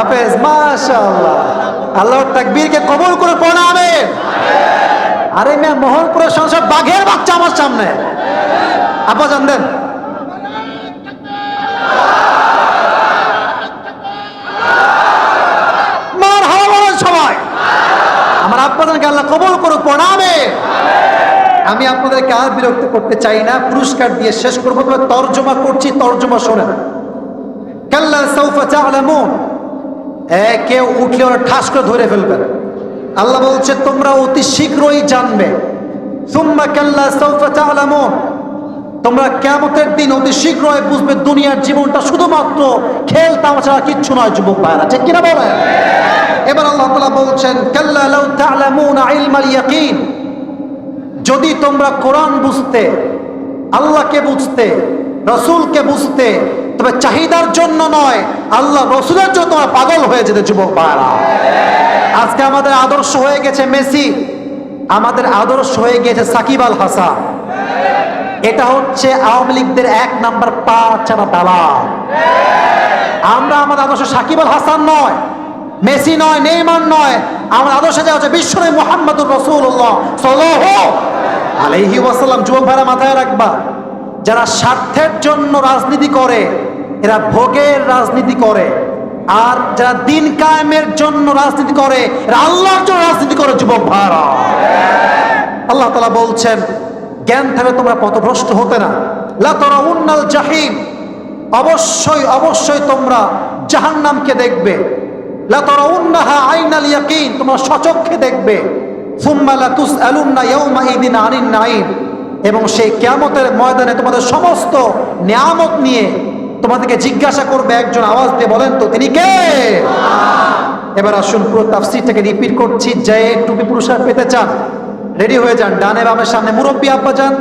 হাফেজ, মাশাআল্লাহ। আল্লাহর তাকবীরকে কবুল করে পড়া আমিন। আরে মেয়ে, মোহনপুরের সংসদ বাঘের বাচ্চা আমার সামনে। আপা জান দেন। মারহাবা বলেন সবাই। আমার আব্বাজানকে আল্লাহ কবুল করুক, পড়া আমিন। আমি আপনাদেরকে আর বিরক্ত করতে চাই না, পুরস্কার দিয়ে শেষ করবো। তবে তর্জমা করছি, তর্জমা শোনেন। কাল্লা সাউফা তা'লামুন, কেউ উঠলে ওরা ঠাস করে ধরে ফেলবেন। আল্লাহ বলছে তোমরা অতি শীঘ্রই জানবে। সুম্মা কাল্লা সাউফা তা'লামুন, তোমরা কিয়ামতের দিন অতি শীঘ্রই বুঝবে দুনিয়ার জীবনটা শুধুমাত্র খেল তামাশা, কিচ্ছু নয়। যুবক ভাইরা, ঠিক কিনা বলেন? এবার আল্লাহ তাআলা বলছেন কাল্লা লাউ তা'লামুনা ইলমাল ইয়াকিন, যদি তোমরা কোরআন বুঝতে, আল্লাহকে বুঝতে, রসুলকে বুঝতে, তবে চাহিদার জন্য নয়, আল্লাহ রসুলের জন্য তোমরা পাগল হয়ে যেতে। যুবক ভাইরা, আজকে আমাদের আদর্শ হয়ে গেছে মেসি, আমাদের আদর্শ হয়ে গেছে সাকিব আল হাসান। এটা হচ্ছে আওয়ামী লীগদের 1 নাম্বার পা চানা দালাল। আমরা আমাদের আদর্শ সাকিব আল হাসান নয়, মেসি নয়, নেইমার নয়। আমার আদর্শ যা হচ্ছে বিশ্বনবী মুহাম্মদুর রাসূলুল্লাহ সাল্লাল্লাহু আলাইহি ওয়াসাল্লাম। যুবক ভাইরা মাথায় রাখবা, যারা স্বার্থের জন্য রাজনীতি করে এরা ভোগের রাজনীতি করে, আর যারা দিন কায়েমের জন্য রাজনীতি করে এরা আল্লাহর জন্য রাজনীতি করে। যুবক ভাইরা, আল্লাহ তাআলা বলছেন জ্ঞান থেকে তোমরা পথভ্রষ্ট হতে না। লা তারাউন্নাল জাহিম, অবশ্যই অবশ্যই তোমরা জাহান্নামকে দেখবে। লা তারাউন্নাহা আইনাল ইয়াকিন, তোমরা সচক্ষে দেখবে। সুম্মা লা তুসআলুন্না ইয়াওমা ইদিন আনিন নাঈম, এবং সেই কিয়ামতের ময়দানে তোমাদের সমস্ত নিয়ামত নিয়ে তোমাদেরকে জিজ্ঞাসা করবে। একজন আওয়াজ দিয়ে বলেন তো তিনি কে? এবার আসুন পুরো তাফসীরটাকে রিপিট করছি। যে টুপি পুরস্কার পেতে চান রেডি হয়ে যান। ডানে বামের সামনে মুরব্বী আব্বা যান,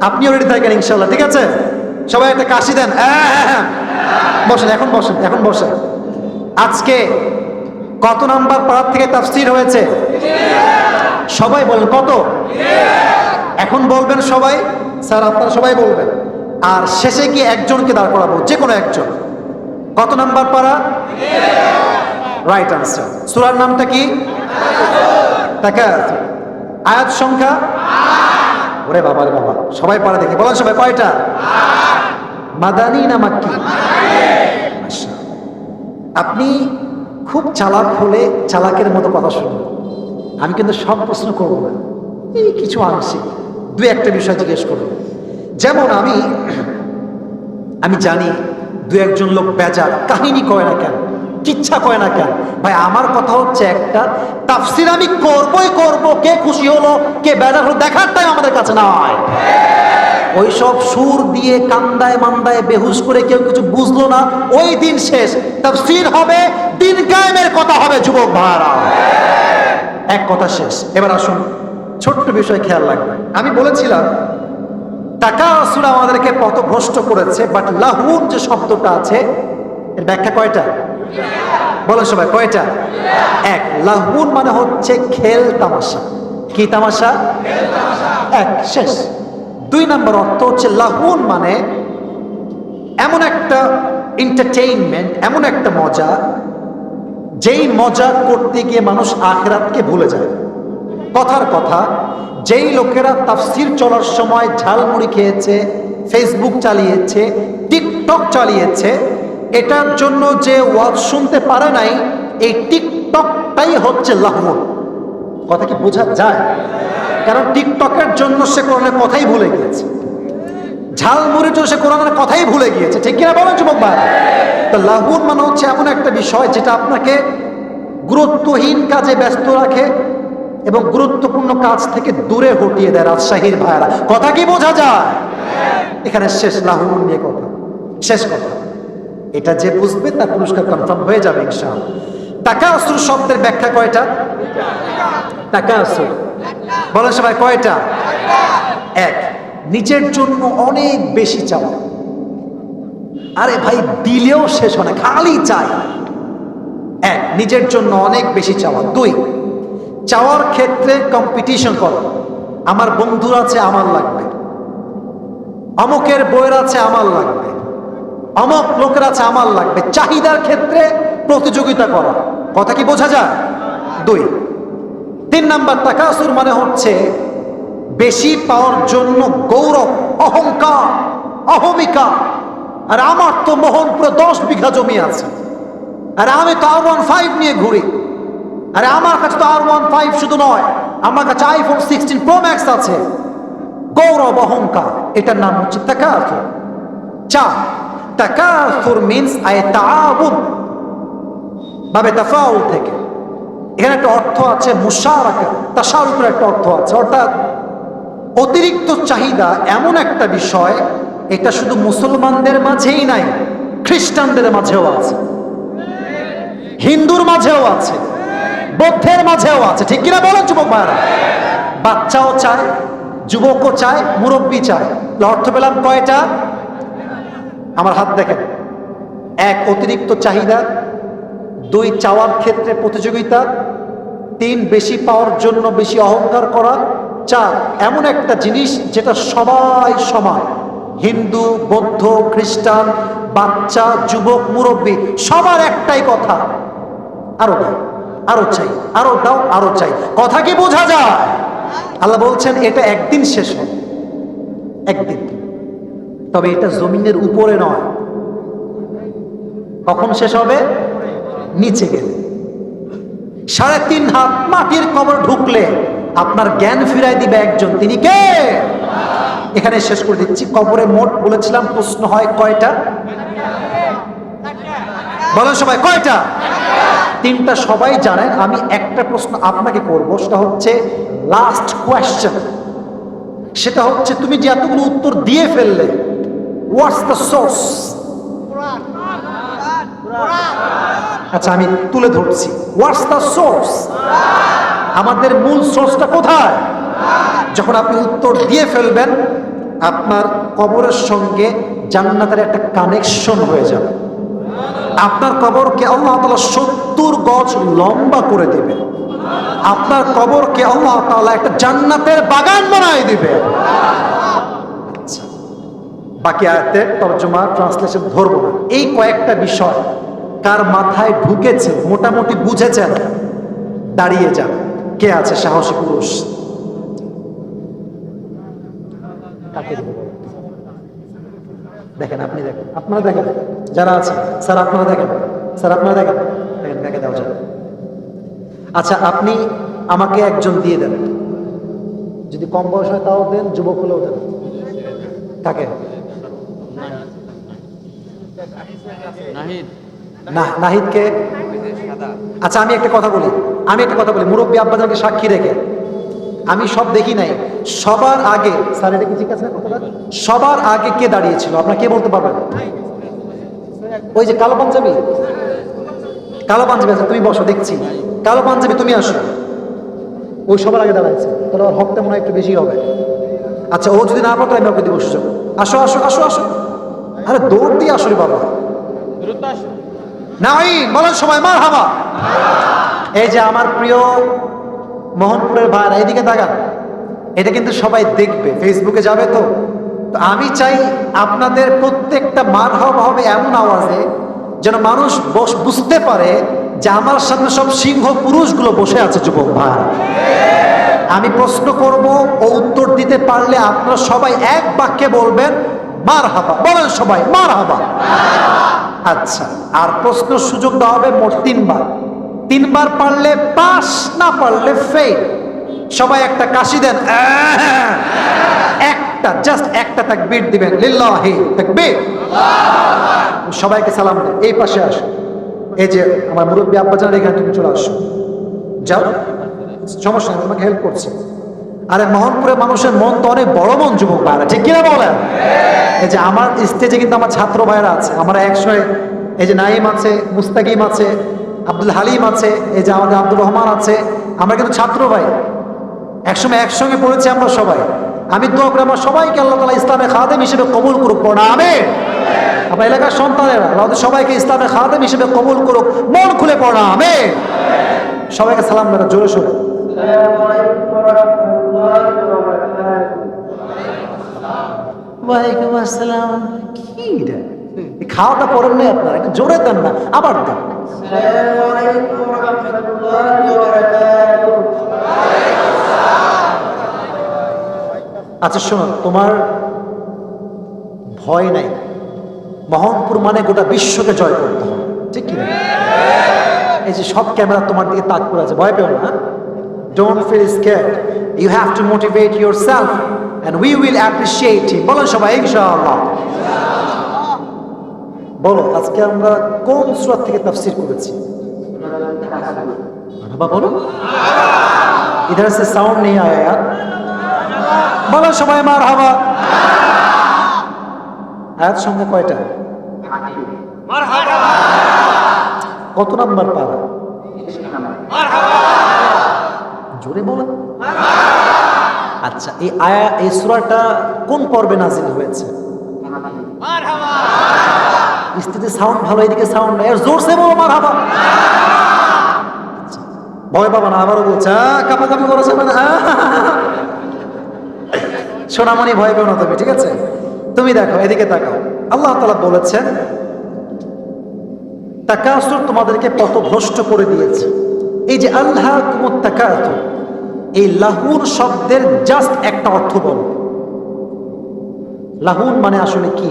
আপনিও রেডি থাকেন ইনশাআল্লাহ, ঠিক আছে? সবাই একটা কাশি দেন। বসেন, এখন বসেন, এখন বসেন। আজকে কত নাম্বার পারা থেকে তাফসীর হয়েছে? সবাই বলেন কত? এখন বলবেন সবাই, স্যার আপনারা সবাই বলবেন। আর শেষে গিয়ে একজনকে দাঁড় করাবো, যে কোনো একজন। কত নাম্বার পারা? Right answer. সূরার নামটা কি? তাকাসুর। আয়াত সংখ্যা? ওরে বাবা রে বাবা, সবাই পারা দেখি, বলেন সবাই কয়টা? মাদানী না মাক্কি? আপনি খুব চালাক হলে চালাকের মতো কথা শুনবেন। আমি কিন্তু সব প্রশ্ন করবো না, এই কিছু আংশিক 2-1টা বিষয় জিজ্ঞেস করবো। যেমন আমি জানি 2-1জন লোক বেজার, কাহিনী কয় না কেন, কিচ্ছা কয় না কেন। ভাই আমার কথা হচ্ছে একটা, তাফসীর আমি করবই করব। কে খুশি হলো, কে বেজার হলো দেখার টাইম আমাদের কাছে নয়। ওই সব সুর দিয়ে কান্দায় মান্দায় বেহুশ করে কেউ কিছু বুঝলো না, ওই দিন শেষ। তাফসীর হবে, দিন কায়েমের কথা হবে। যুবক ভাইরা, এক কথা শেষ। এবার আসুন ছোট্ট বিষয় খেয়াল রাখবেন। আমি বলেছিলাম তাকাসুর আমাদেরকে পথভ্রষ্ট করেছে, বাট লাহুন যে শব্দটা আছে এর ব্যাখ্যা কয়টা? বলেন সবাই কয়টা? 1, লাহুন মানে হচ্ছে খেল তামাশা। কি তামাশা? এক, শেষ। 2 নম্বর অর্থ হচ্ছে লাহুন মানে এমন একটা এন্টারটেইনমেন্ট, এমন একটা মজা, যেই মজা করতে গিয়ে মানুষ আখিরাতকে ভুলে যায়। কথার কথা, যেই লোকেরা তাফসীর চলার সময় ঝালমুড়ি খেয়েছে, ফেসবুক চালিয়েছে, টিকটক চালিয়েছে, এটার জন্য যে ওয়াজ শুনতে পারে নাই, এই টিকটকটাই হচ্ছে লাহুন। কথা কি বোঝা যায়? কারণ টিকটকের জন্য সে কোরআনের কথাই ভুলে গিয়েছে, ঝালমুড়ির জন্য সে কোরআনের কথাই ভুলে গিয়েছে, ঠিক কিনা বলেন যুবক ভাই? তো লাহুন মানে হচ্ছে এমন একটা বিষয় যেটা আপনাকে গুরুত্বহীন কাজে ব্যস্ত রাখে এবং গুরুত্বপূর্ণ কাজ থেকে দূরে হটিয়ে দেয়। রাজশাহীর ভাইরা, কথা কি বোঝা যায়? এখানে শেষ, লাহুন নিয়ে কথা, শেষ কথা। এটা যে বুঝবে তার পুরস্কার কনফার্ম হয়ে যাবে ইনশাআল্লাহ। তাকাসুর শব্দের ব্যাখ্যা কয়টা? তাকাসুর বলেন সবাই কয়টা? 1, নিজের জন্য অনেক বেশি চাওয়া। আরে ভাই দিলেও শেষ হয় না, খালি চাই। 1, নিজের জন্য অনেক বেশি চাওয়া। 2, চাওয়ার ক্ষেত্রে কম্পিটিশন করো। আমার বন্ধুর আছে, আমার লাগবে। অমুকের বইয়ের আছে, আমার লাগবে। অমুক লোকের আছে, আমার লাগবে। চাহিদার ক্ষেত্রে প্রতিযোগিতা করা। কথা কি বোঝা যায়? 2। 3 নাম্বার তাকাসুর মানে হচ্ছে বেশি পাওয়ার জন্য গৌরব, অহংকার, অহমিকা। আর আমার তো মোহনপুরে 10 বিঘা জমি আছে, আর আমি তো R15 নিয়ে ঘুরি, আরে আমার কাছে তো R15 শুধু নয়, আমার কাছে iPhone 16 Pro Max আছে। গৌরব, অহংকার, এটার নাম হচ্ছে তাকাসুর। 4, তাকাসুর মিনস আইতাআবুদ, বাবে তাফাউল থেকে। এখানে একটা অর্থ আছে মুশারাকা, তাশারুকের একটা অর্থ আছে, অর্থাৎ অতিরিক্ত চাহিদা এমন একটা বিষয়, এটা শুধু মুসলমানদের মাঝেই নাই, খ্রিস্টানদের মাঝেও আছে, হিন্দুর মাঝেও আছে, বৌদ্ধের মাঝেও আছে। ঠিক কিনা বলেন যুবক ভাইরা? বাচ্চাও চায়, যুবকও চায়, মুরব্বী চায়। অর্থ পেলাম কয়টা? আমার হাত দেখেন। 1, অতিরিক্ত চাহিদা। 2, চাওয়ার ক্ষেত্রে প্রতিযোগিতা। 3, বেশি পাওয়ার জন্য বেশি অহংকার করা। 4, এমন একটা জিনিস যেটা সবাই সমান, হিন্দু, বৌদ্ধ, খ্রিস্টান, বাচ্চা, যুবক, মুরব্বী, সবার একটাই কথা, আরো দাও, আরো চাই, আরো দাও, আরো চাই। কথা কি বোঝা যায়? আল্লাহ বলছেন এটা একদিন শেষ হবে, একদিন। তবে এটা জমিনের উপরে নয়। কখন শেষ হবে? নিচে গেলে। 3.5 হাত মাটির কবর ঢুকলে আপনার জ্ঞান ফিরাই দিবে একজন, তিনি কে? এখানে শেষ করে দিচ্ছি। কবরে মোট বলেছিলাম প্রশ্ন হয় কয়টা? বলেন সবাই, কয়টা? 3টা সবাই জানেন। আমি একটা প্রশ্ন আপনাকে করব, সেটা হচ্ছে লাস্ট কোয়েশ্চেন। সেটা হচ্ছে তুমি যে এতগুলো উত্তর দিয়ে ফেললে, হোয়াটস দ্য সোর্স? আচ্ছা, আমি তুলে ধরছি। What's the source? আমাদের মূল সোর্সটা কোথায়? যখন আপনি উত্তর দিয়ে ফেলবেন, আপনার কবরের সঙ্গে জান্নাতের একটা কানেকশন হয়ে যাবে। আপনার কবরকে আল্লাহ তাআলা 70 গজ লম্বা করে দিবে। আপনার কবরকে আল্লাহ তাআলা একটা জান্নাতের বাগান বানায় দিবে। আচ্ছা, বাকি আয়াতের তরজমা, ট্রান্সলেশন ধরবো না। এই কয়েকটা বিষয় কার মাথায় ঢুকেছে, মোটামুটি বুঝেছেন, দাঁড়িয়ে যান। কে আছে সাহসী পুরুষ? দেখেন, আপনি দেখেন, আপনারা দেখেন, যারা আছে স্যার আপনারা দেখেন, স্যার আপনারা দেখেন, দেখেন দেখে দাও যাবে। আচ্ছা, আপনি আমাকে একজন দিয়ে দেন, যদি কম বয়স হয় তাও দেন, যুবক হলেও দেন। থাকে না? নাহিদকে? আচ্ছা, আমি একটা কথা বলি, মুরব্বী আব্বাজানকে সাক্ষী রেখে, আমি সব দেখি নাই। সবার আগে স্যার, এটা কি ঠিক আছে কথাটা? সবার আগে কে দাঁড়িয়েছিল আপনার কে বলতে পারবেন? ওই যে কালো পাঞ্জাবি, কালো পাঞ্জাবি আছে, তুমি বসো, দেখছি। কালো পাঞ্জাবি, তুমি আসো। ওই সবার আগে দাঁড়াইছে, তাহলে ওর হকটা মনে হয় একটু বেশি হবে। আচ্ছা, ও যদি না পারতো আমি ওকে দিব সুযোগ। আসো আসো আসো আসো, আরে দৌড় দিয়ে আসো রে বাবা। নাই বলেন সবাই মারহাবা। এই যে আমার প্রিয় মোহনপুরের ভাইরা, এইদিকে তাকান। এটা কিন্তু সবাই দেখবে, ফেসবুকে যাবে। তো আমি চাই আপনাদের প্রত্যেকটা মারহাবা হবে এমন আওয়াজে যেন মানুষ বুঝতে পারে যে আমার সামনে সব সিংহ পুরুষগুলো বসে আছে। যুবক ভাই, আমি প্রশ্ন করব, ও উত্তর দিতে পারলে আপনারা সবাই এক বাক্যে বলবেন মারহাবা। বলেন সবাই মারহাবা। আচ্ছা, আর প্রশ্ন সুযোগ দেওয়া হবে মোট 3 বার। 3 বার পারলে পাস, না পারলে ফেল। সবাই একটা কাশি দেন, একটা, জাস্ট একটা তাকবীর দিবেন, লিল্লাহি তাকবীর। সবাইকে সালাম দেন। এই পাশে আসো, এই যে আমার মুরব্বী আব্বাজান, এখানে তুমি চলে আসো, যাও, সমস্যা নেই, তোমাকে হেল্প করছি। আরে মোহনপুরের মানুষের মন তো অনেক বড় মন, যুবক ভাইরা, ঠিক কিনা বলেন? এই যে আমার স্টেজে কিন্তু আমার ছাত্র ভাইরা আছে, আমরা একসময়, এই যে নাইম আছে, মুস্তাকিম আছে, আব্দুল হালিম আছে, এই যে আমাদের আব্দুর রহমান আছে, আমরা কিন্তু ছাত্র ভাই, একসময় একসঙ্গে পড়েছি আমরা সবাই। আমি দোয়া করি আমার সবাইকে আল্লাহ তাআলা ইসলামের খাদেম হিসেবে কবুল করুক, পড়া আমিন। আমার এলাকার সন্তানেরা আল্লাহ সবাইকে ইসলামের খাদেম হিসেবে কবুল করুক, মন খুলে পড়া আমিন। সবাইকে সালাম দেন জোরে সোরে। ওয়ালাইকুম আসসালাম। কি খাওয়াটা পড়েন নাই আপনারা? একটু জোরে দেন না, আবার দেন। আসসালামু আলাইকুম ওয়া রাহমাতুল্লাহি ওয়া বারাকাতুহু। আচ্ছা শোনো, তোমার ভয় নাই। মোহনপুর মানে গোটা বিশ্বকে জয় করতে হবে, ঠিক কি না? এই যে সব ক্যামেরা তোমার দিকে তাক করে আছে, ভয় পেও না। Don't feel scared, you have to motivate yourself and we will appreciate it. বলো সবাই ইনশাআল্লাহ। বলো আজকে আমরা কোন সূরা থেকে তাফসীর করেছি? বাবা বলো, ইধার সে সাউন্ড নেই আয়া यार। বলো সবাই মারহাবা। আয়াত সংখ্যা কয়টা? কত নাম্বার পারা? জোরে বলো। আচ্ছা, এই সূরাটা কোন পর্বে নাজিল হয়েছে? স্থিতি সাউন্ড ভালো, এদিকে সাউন্ড নাই, জোরসে বলো মারহাবা। আচ্ছা, ভয় পাবা না, আবারও বলছে কাপাকাপি করেছে মানে সোনামণি ভয় পেও না তুমি, ঠিক আছে? তুমি দেখো, এদিকে তাকাও। আল্লাহ তাআলা বলেছেন তাকাসুর তোমাদেরকে পথভ্রষ্ট করে দিয়েছে। এই যে আল্লাহকুমুত তাকাসুর, এই লাহুন শব্দের জাস্ট একটা অর্থ বলো। লাহুন মানে আসলে কি?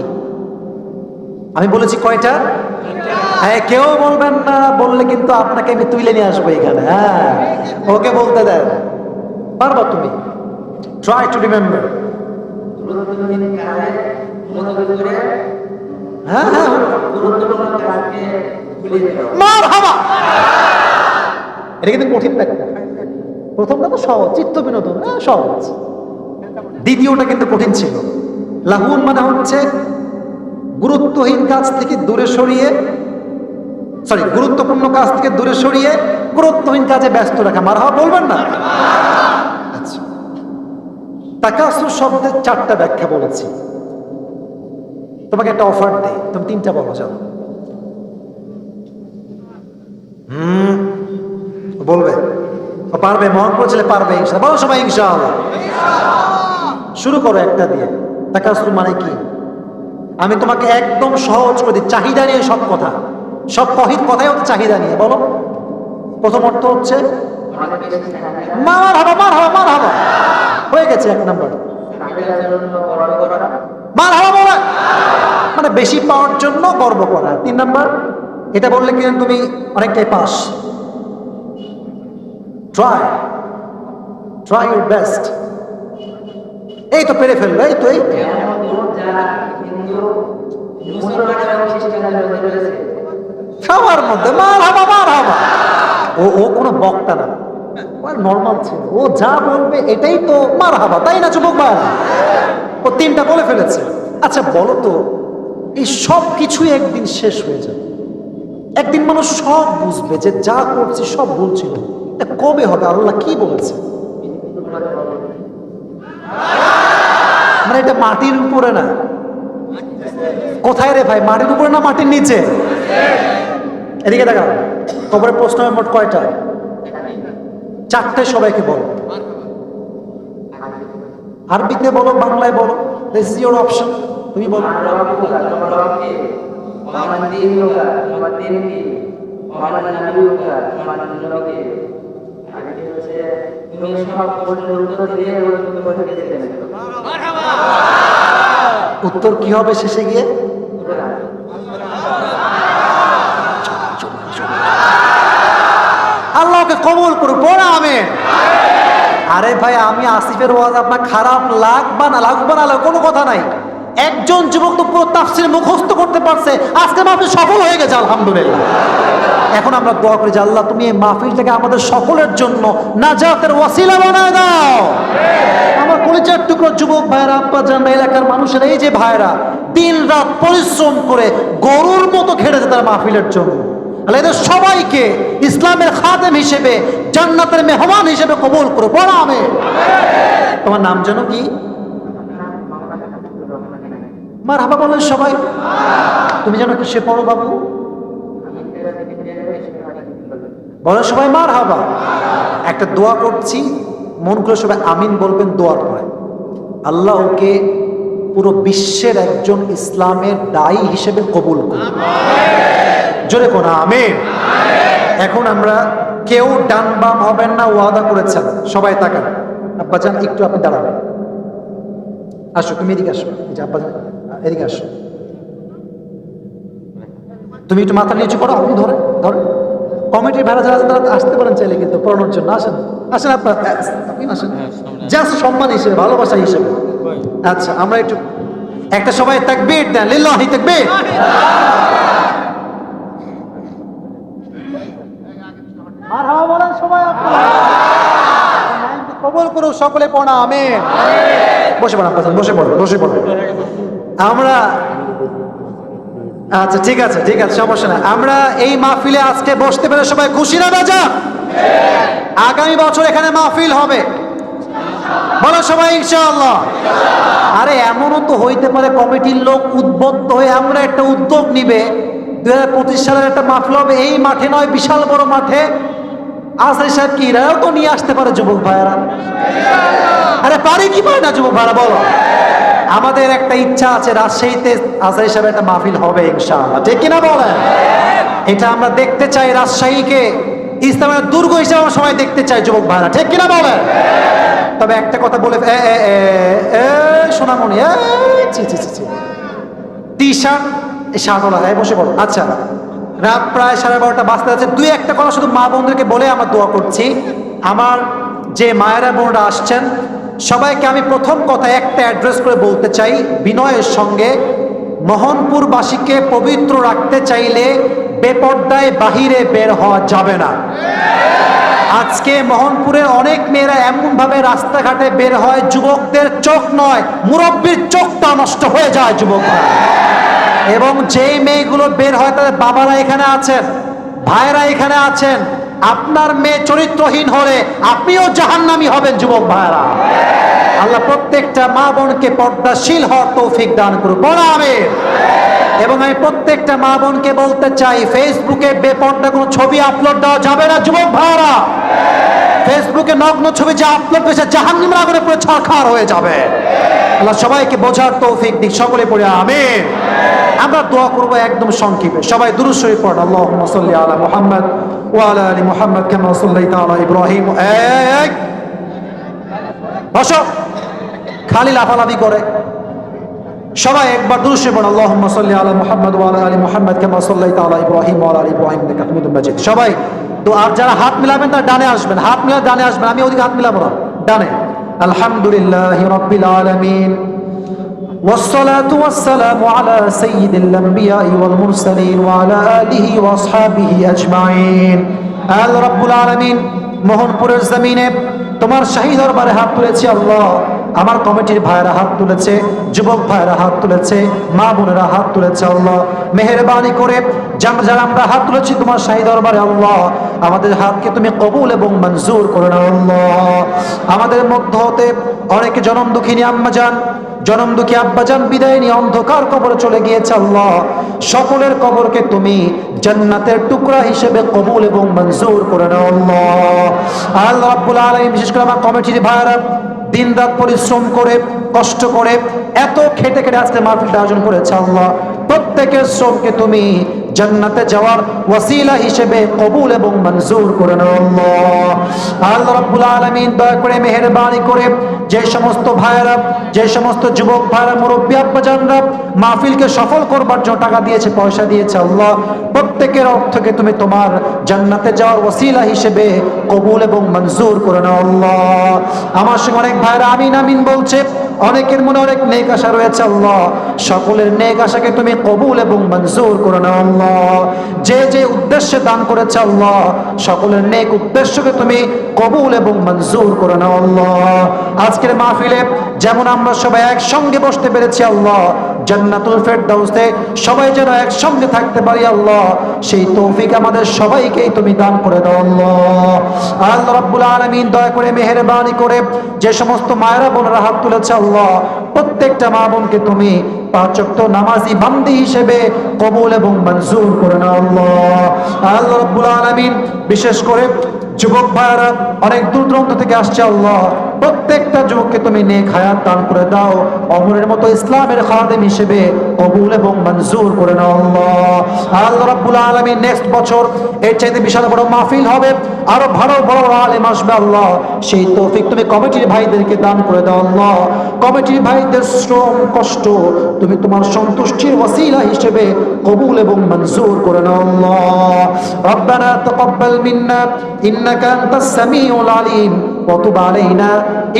আমি বলেছি কয়টা? হ্যাঁ, কেউ বলবেন না, বললে কিন্তু আপনাকে আমি তুলে নিয়ে আসবো এখানে। হ্যাঁ, ওকে বলতে দেন, পারবা তুমি? Try to remember. হ্যাঁ হ্যাঁ, মারহাবা। এটা কিন্তু কঠিন থাকে। প্রথমটা তো সহজ, চিত্ত বিনোদন, সহজ। দ্বিতীয়টা কিন্তু কঠিন ছিল। লাহুন মানে হচ্ছে গুরুত্বহীন কাজ থেকে দূরে সরিয়ে, গুরুত্বপূর্ণ কাজ থেকে দূরে সরিয়ে গুরুত্বহীন কাজে ব্যস্ত রাখা। মারহাবা বলবেন না? আচ্ছা, তাকাসুর শব্দের 4টা ব্যাখ্যা বলেছি। তোমাকে একটা অফার দেই, তুমি 3টা বলো। যাও, বলবে পারবে, মহান করেছিলে পারবে ইনশাআল্লাহ। বলো সবাই ইনশাআল্লাহ। শুরু করো একটা দিয়ে। তাকাসুর মানে কি? আমি তোমাকে একদম সহজ করে দিই, চাহিদা নিয়ে সব কথা, সব কথাই হচ্ছে চাহিদা নিয়ে। বলো, প্রথম অর্থ হচ্ছে মারহাবা, মারহাবা, মারহাবা। হয়ে গেছে 1 নাম্বার। মারহাবা বলে মানে বেশি পাওয়ার জন্য গর্ব করা। 3 নাম্বার, এটা বললে কিন্তু তুমি অনেকটাই পাস। Try your best. এই তো পেরে ফেলবে, এই তো সবার মধ্যে মারহাবা, মারহাবা। ও কোনো বক্তা না, নর্মাল ছিল। ও যা বলবে এটাই তো মারহাবা, তাই না যুবক ভাই? ও 3টা বলে ফেলেছে। আচ্ছা বলো তো, এই সব কিছুই একদিন শেষ হয়ে যাবে। একদিন মানুষ সব বুঝবে যে যা করছি সব ভুল ছিল। এটা কবে হবে? আল্লাহ কি বলেছে? মানে এটা মাটির উপরে না। কোথায় রে ভাই? মাটির উপরে না মাটির নিচে? এদিকে দেখা। কবরের প্রশ্ন মোট কয়টা? 4টে। সবাইকে বলো, আরবিতে বলো, বাংলায় বলো, দিস ইজ ইওর অপশন। তুমি বলো। উত্তর কি হবে শেষে গিয়ে? আল্লাহকে কবুল করুক, পড়া আমিন। আরে ভাই, আমি আসিফের ওয়াজ আপনার খারাপ লাগবা না লাগবা না কোনো কথা নাই। একজন যুবক তো পুরো তাফসীর মুখস্থ করতে পারছে, আজকে মাহফিল সফল হয়ে গেছে আলহামদুলিল্লাহ। এখন আমরা দোয়া করি যে আল্লাহ তুমি এই মাহফিলটাকে আমাদের সকলের জন্য নাজাতের ওয়াসিলা বানায় দাও। আমার কলিজার টুকরো যুবক ভাইরা, আব্বা জান, এলাকার মানুষেরা, এই যে ভাইরা দিন রাত পরিশ্রম করে গরুর মতো খেটেছে তার মাহফিলের জন্য, আল্লাহ এদের সবাইকে ইসলামের খাদেম হিসেবে, জান্নাতের মেহমান হিসেবে কবুল করো, পড়া আমিন। তোমার নাম যেন কি? মারহাবা বলেন সবাই। তুমি যেন কিসে পড়ো বাবু? বলেন সবাই মারহাবা। একটা দোয়া করছি, মন করে সবাই আমিন বলবেন দোয়ার পরে। আল্লাহ ওকে পুরো বিশ্বের একজন ইসলামের দায়ী হিসেবে কবুল করুন। জোরে কোন আমিন। এখন আমরা কেউ ডান বাম হবেন না, ওয়াদা করেছেন। সবাই তাকান। আব্বাজান একটু আপনি দাঁড়ান, আসো তুমি এদিকে আসো। এই যে আব্বাজান এদিকে আসো, তুমি একটু মাথা নিচু করো। আপনি ধরে ধরে কমিটির ভাড়া যারা তারা আসতে পারেন চাইলে, কিন্তু পড়ানোর জন্য আসেন। আসেন আপনার, আপনি আসেন জাস্ট সম্মান হিসেবে, ভালোবাসা হিসেবে। আচ্ছা আমরা একটু একটা সবাই তাকবীর দেন, লিল্লাহি তাকবীর। মারহাবা বলেন সবাই। আপনারা কবুল করুন সকলে, পড়া আমিন। বসে পড়ো আব্বাজান, বসে পড়ো, বসে পড়ো। আমরা আচ্ছা ঠিক আছে, ঠিক আছে, সমস্যা নাই। আমরা এই মাহফিলে আজকে বসতে পেরে সবাই খুশি না বাজা? আগামী বছর এখানে মাহফিল হবে, বলো সবাই ইনশাআল্লাহ। আরে এমনও তো হইতে পারে কমিটির লোক উদ্বুদ্ধ হয়ে আমরা একটা উদ্যোগ নিবে, 2025 সালের একটা মাহফিল হবে এই মাঠে নয়, বিশাল বড় মাঠে। আসারি সাহেব কি এরাও তো নিয়ে আসতে পারে যুবক ভাইয়েরা। আরে পারে কি পারে না যুবক ভাইয়েরা বলো? আমাদের একটা ইচ্ছা আছে, রাজশাহীতে আসারি সাহেব একটা মাহফিল হবে ইনশাআল্লাহ, ঠিক কিনা বলেন? এটা আমরা দেখতে চাই, রাজশাহীকে ইসলামের দুর্গ হিসেবে আমরা সবাই দেখতে চাই যুবক ভাইরা, ঠিক কিনা বলেন? তবে একটা কথা বলে সোনামণি, টি শার্ট শার্টওয়ালা বসে পড়ো। আচ্ছা রাত প্রায় 12:30 বাজতে আছে, দুই একটা কথা শুধু মা বোনদেরকে বলে আমরা দোয়া করছি। আমার যে মায়েরা বোনরা আসছেন সবাইকে আমি প্রথম কথা একটা অ্যাড্রেস করে বলতে চাই বিনয়ের সঙ্গে, মোহনপুরবাসীকে পবিত্র রাখতে চাইলে বেপর্দায় বাহিরে বের হওয়া যাবে না। আজকে মোহনপুরের অনেক মেয়েরা এমন ভাবে রাস্তাঘাটে বের হয়, যুবকদের চোখ নয় মুরব্বীর চোখটা নষ্ট হয়ে যায় যুবকরা। এবং যেই মেয়েগুলো বের হয় তাদের বাবারা এখানে আছেন, ভাইরা এখানে আছেন। আপনার মেয়ে চরিত্রহীন হলে আপনিও জাহান্নামী হবেন যুবক ভাইরা। আল্লাহ প্রত্যেকটা মা বোনকে পর্দাশীল হওয়ার তৌফিক দান করুন, বলা আমিন। এবং আমি প্রত্যেকটা মা বোনকে বলতে চাই, ফেসবুকে বেপর্দা কোনো ছবি আপলোড দেওয়া যাবে না যুবক ভাইরা। ফেসবুকে নগ্ন ছবি যে আপলোড করেছে জাহান্নামের আগুনে পুরো ছারখার হয়ে যাবে। আল্লাহ সবাইকে বোঝার তৌফিক দিক, সকলে পড়ে আমিন। আমরা দোয়া করবো একদম সংক্ষেপে, সবাই দুরূদ শরীফ পড়ুন। আল্লাহুম্মা সাল্লি আলা মুহাম্মদ ওয়া আলা আলি মুহাম্মদ কামা সাল্লাইতা আলা ইব্রাহিম। বসো, খালি লাফালাফি করে। সবাই একবার দুরূদ শরীফ পড়ুন। আল্লাহুম্মা সাল্লি আলা মুহাম্মদ ওয়া আলা আলি মুহাম্মদ কামা সাল্লাইতা আলা ইব্রাহিম ওয়া আলা আলি ইব্রাহিম ইন্নাকা হামিদুম মাজিদ। সবাই তো, আর যারা হাত মিলাবেন তারা ডানে আসবেন, হাত মিলালে ডানে আসবেন। আমি ওদিকে হাত মিলাবো না, ডানে। আলহামদুলিল্লাহি রাব্বিল আলামিন والصلاة والسلام على سيد الأنبياء والمرسلين وعلى آله وأصحابه أجمعين। আল্লাহ রাব্বুল আলামিন মোহনপুরের জমিনে তোমার শাহী দরবারে হাত তুলেছি আল্লাহ। আমার কমিটির ভাইরা হাত তুলেছে, যুবক ভাইরা হাত তুলেছে, মা বোনেরা হাত তুলেছে আল্লাহ। মেহেরবানি করে যারা আমরা হাত তুলেছি তোমার শাহী দরবারে আল্লাহ, আমাদের হাতকে তুমি কবুল এবং মঞ্জুর করে নাও আল্লাহ। আমাদের মধ্য হতে অনেকে জনম দুঃখিনী আম্মা যান, জনম দুঃখী আব্বাজান বিদায় নিয়ে অন্ধকার কবরে চলে গিয়েছে আল্লাহ। সকলের কবরকে তুমি জান্নাতের টুকরা হিসেবে কবুল এবং মঞ্জুর করে নাও আল্লাহ। আল্লাহ রাব্বুল আলামিন, বিশেষ করে আমার কমিটির ভাইরা দিন রাত পরিশ্রম করে কষ্ট করে এত খেটে খেটে আজকে মাহফিলটা আয়োজন করেছে আল্লাহ, প্রত্যেকের শ্রমকে তুমি জান্নাতে যাওয়ার ওয়াসিলা হিসেবে কবুল এবং মঞ্জুর করে নাও আল্লাহ। আল্লাহ রাব্বুল আলামিন দয়া করে মেহেরবানি করে যে সমস্ত ভাইরা, যে সমস্ত যুবক ভাইরা, মুরব্বী আব্বাজানরা মাহফিলকে সফল করবার জন্য টাকা দিয়েছে, পয়সা দিয়েছে আল্লাহ, প্রত্যেকের অর্থকে তুমি তোমার জান্নাতে যাওয়ার ওয়াসিলা হিসেবে কবুল এবং মঞ্জুর করে নাও আল্লাহ। আমার সঙ্গে অনেক ভাইরা আমিন আমিন বলছে, অনেকের মনে অনেক নেক আশা রয়েছে আল্লাহ, সকলের নেক আশাকে তুমি কবুল এবং মঞ্জুর করে নাও আল্লাহ। যে যে উদ্দেশ্যে দান করেছে আল্লাহ, সকলের নেক উদ্দেশ্যকে তুমি কবুল এবং মঞ্জুর করে নাও আল্লাহ। আজকের মাহফিলে যেমন আমরা সবাই একসঙ্গে বসতে পেরেছি আল্লাহ, জান্নাতুল ফেরদাউসে সবাই যেন একসঙ্গে থাকতে পারি আল্লাহ, সেই তৌফিক আমাদের সবাইকেই তুমি দান করে দাও আল্লাহ। আল্লাহ রাব্বুল আলামিন দয়া করে মেহেরবানি করে যে সমস্ত মায়েরা বোনেরা হাত তুলেছে আল্লাহ, প্রত্যেকটা মা বোনকে তুমি পাঁচ ওয়াক্ত নামাজি বান্দি হিসেবে কবুল এবং মঞ্জুর করে নাও আল্লাহ। আল্লাহ রাব্বুল আলামিন বিশেষ করে যুবক ভাইরা অনেক দূর দূরান্ত থেকে আসছে আল্লাহ, প্রত্যেকটা যুবককে তুমি নেক হায়াত দান করে দাও, অমরের মতো ইসলামের খাদেম হিসেবে কবুল এবং মঞ্জুর করে নাও আল্লাহ। আল্লাহ রাব্বুল আলামিন নেক্সট বছর এর চাইতে বিশাল বড় মাহফিল হবে, আরো ভালো বড় আলেম আসবে আল্লাহ, সেই তৌফিক তুমি কমিটির ভাইদেরকে দান করে দাও আল্লাহ। কমিটির ভাইদের শ্রম কষ্ট তুমি তোমার সন্তুষ্টির ওসিলা হিসেবে কবুল এবং মঞ্জুর করে নাও আল্লাহ। রব্বানা তাকাব্বাল মিন্না ইন্নাকা আনতাস সামিউল আলিম ওয়া তুব আলাইনা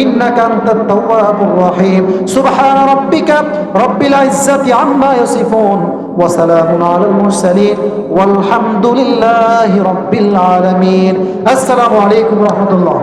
ইন্নাকা আনতাত তাওয়াবুর রহিম। সুবহানা রাব্বিকা রব্বিল ইজ্জাতি আম্মা ইয়াসিফুন ওয়া সালামুন আলাল মুরসালিন ওয়ালহামদুলিল্লাহি রাব্বিল আলামিন। আসসালামু আলাইকুম ওয়া রাহমাতুল্লাহ।